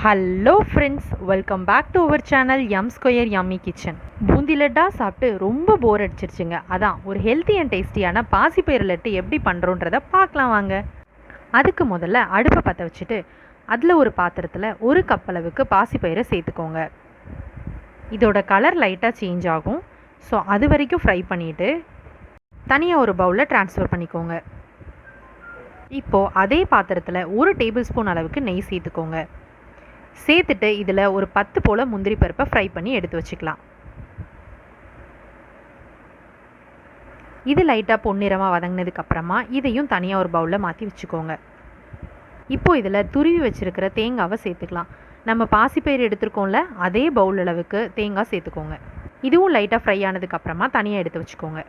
Hello friends, welcome back to our channel M square yummy kitchen. Boondi லட்டா சாப்பிட்டு ரொம்ப போர் அடிச்சிருச்சுங்க. அதான் ஒரு ஹெல்த்தி அண்ட் டேஸ்டியான பாசிப்பயிறு லட்டு எப்படி பண்ணுறோன்றதை பார்க்கலாம் வாங்க. அதுக்கு முதல்ல அடுப்பை பற்ற வச்சுட்டு அதில் ஒரு பாத்திரத்தில் 1 கப் அளவுக்கு பாசிப்பயிரை சேர்த்துக்கோங்க. இதோட கலர் லைட்டாக சேஞ்ச் ஆகும். ஸோ அது வரைக்கும் ஃப்ரை பண்ணிவிட்டு தனியாக ஒரு பவுலில் ட்ரான்ஸ்ஃபர் பண்ணிக்கோங்க. இப்போது அதே பாத்திரத்தில் 1 டேபிள் ஸ்பூன் அளவுக்கு நெய் சேர்த்துக்கோங்க. சேர்த்துட்டு இதில் ஒரு 10 போல் முந்திரி பருப்பை ஃப்ரை பண்ணி எடுத்து வச்சுக்கலாம். இது லைட்டாக பொன்னிறமாக வதங்கினதுக்கப்புறமா இதையும் தனியாக ஒரு பவுலில் மாற்றி வச்சுக்கோங்க. இப்போது இதில் துருவி வச்சுருக்கிற தேங்காவை சேர்த்துக்கலாம். நம்ம பாசிப்பயிறு எடுத்துருக்கோம்ல, அதே பவுல் அளவுக்கு தேங்காய் சேர்த்துக்கோங்க. இதுவும் லைட்டாக ஃப்ரை ஆனதுக்கப்புறமா தனியாக எடுத்து வச்சுக்கோங்க.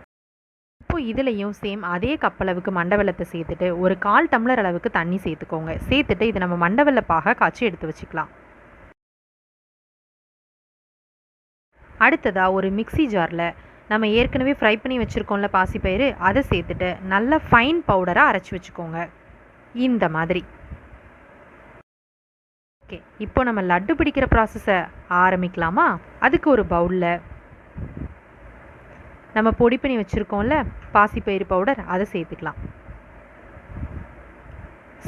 இப்போது இதுலேயும் சேம் அதே கப் அளவுக்கு மண்டவெல்லத்தை சேர்த்துட்டு ஒரு 1/4 டம்ளர் அளவுக்கு தண்ணி சேர்த்துக்கோங்க. சேர்த்துட்டு இதை நம்ம மண்டவெல்ல பாக காய்ச்சி எடுத்து வச்சுக்கலாம். அடுத்ததாக ஒரு மிக்சி ஜாரில் நம்ம ஏற்கனவே ஃப்ரை பண்ணி வச்சுருக்கோம்ல பாசிப்பயிறு, அதை சேர்த்துட்டு நல்ல ஃபைன் பவுடராக அரைச்சி வச்சுக்கோங்க. இந்த மாதிரி. ஓகே, இப்போ நம்ம லட்டு பிடிக்கிற ப்ராசஸை ஆரம்பிக்கலாமா? அதுக்கு ஒரு பவுலில் நம்ம பொடி பண்ணி வச்சுருக்கோம்ல பாசிப்பயிறு பவுடர், அதை சேர்த்துக்கலாம்.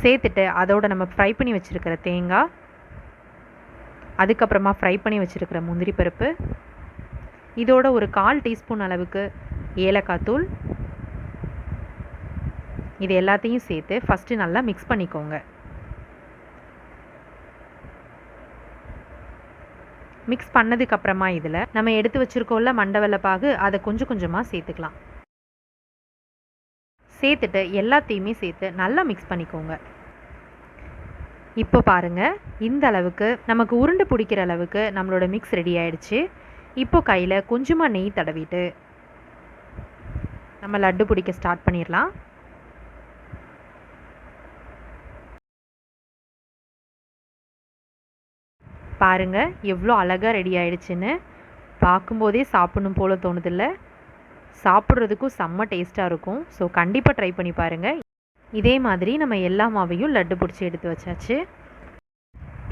சேர்த்துட்டு அதோடு நம்ம ஃப்ரை பண்ணி வச்சுருக்கிற தேங்காய், அதுக்கப்புறமா ஃப்ரை பண்ணி வச்சுருக்கிற முந்திரி பருப்பு, இதோட ஒரு 1/4 டீஸ்பூன் அளவுக்கு ஏலக்காய் தூள், இது எல்லாத்தையும் சேர்த்து ஃபஸ்ட்டு நல்லா மிக்ஸ் பண்ணிக்கோங்க. மிக்ஸ் பண்ணதுக்கப்புறமா இதில் நம்ம எடுத்து வச்சுருக்கோம்ல மண்டவெல்ல பாகு, அதை கொஞ்சம் கொஞ்சமாக சேர்த்துக்கலாம். சேர்த்துட்டு எல்லாத்தையுமே சேர்த்து நல்லா மிக்ஸ் பண்ணிக்கோங்க. இப்போ பாருங்கள், இந்த அளவுக்கு நமக்கு உருண்டை பிடிக்கிற அளவுக்கு நம்மளோட மிக்ஸ் ரெடி ஆகிடுச்சு. இப்போ கையில் கொஞ்சமாக நெய் தடவிட்டு நம்ம லட்டு பிடிக்க ஸ்டார்ட் பண்ணிடலாம். பாருங்கள் எவ்வளோ அழகாக ரெடி ஆகிடுச்சின்னு. பார்க்கும்போதே சாப்பிடணும் போல் தோணுதில்ல. சாப்பிட்றதுக்கும் செம்ம டேஸ்ட்டாக இருக்கும். ஸோ கண்டிப்பாக ட்ரை பண்ணி பாருங்கள். இதே மாதிரி நம்ம எல்லா மாவையும் லட்டு பிடிச்சி எடுத்து வச்சாச்சு.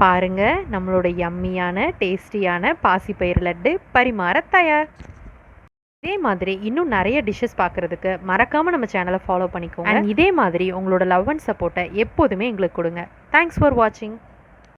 பாருங்கள், நம்மளோட யம்மியான டேஸ்டியான பாசிப்பயிறு லட்டு பரிமாற தயார். இதே மாதிரி இன்னும் நிறைய டிஷ்ஷஸ் பார்க்குறதுக்கு மறக்காமல் நம்ம சேனலை ஃபாலோ பண்ணிக்கோங்க. இதே மாதிரி உங்களோட லவ் அண்ட் சப்போர்ட்டை எப்போதுமே எங்களுக்கு கொடுங்க. தேங்க்ஸ் ஃபார் வாட்சிங்.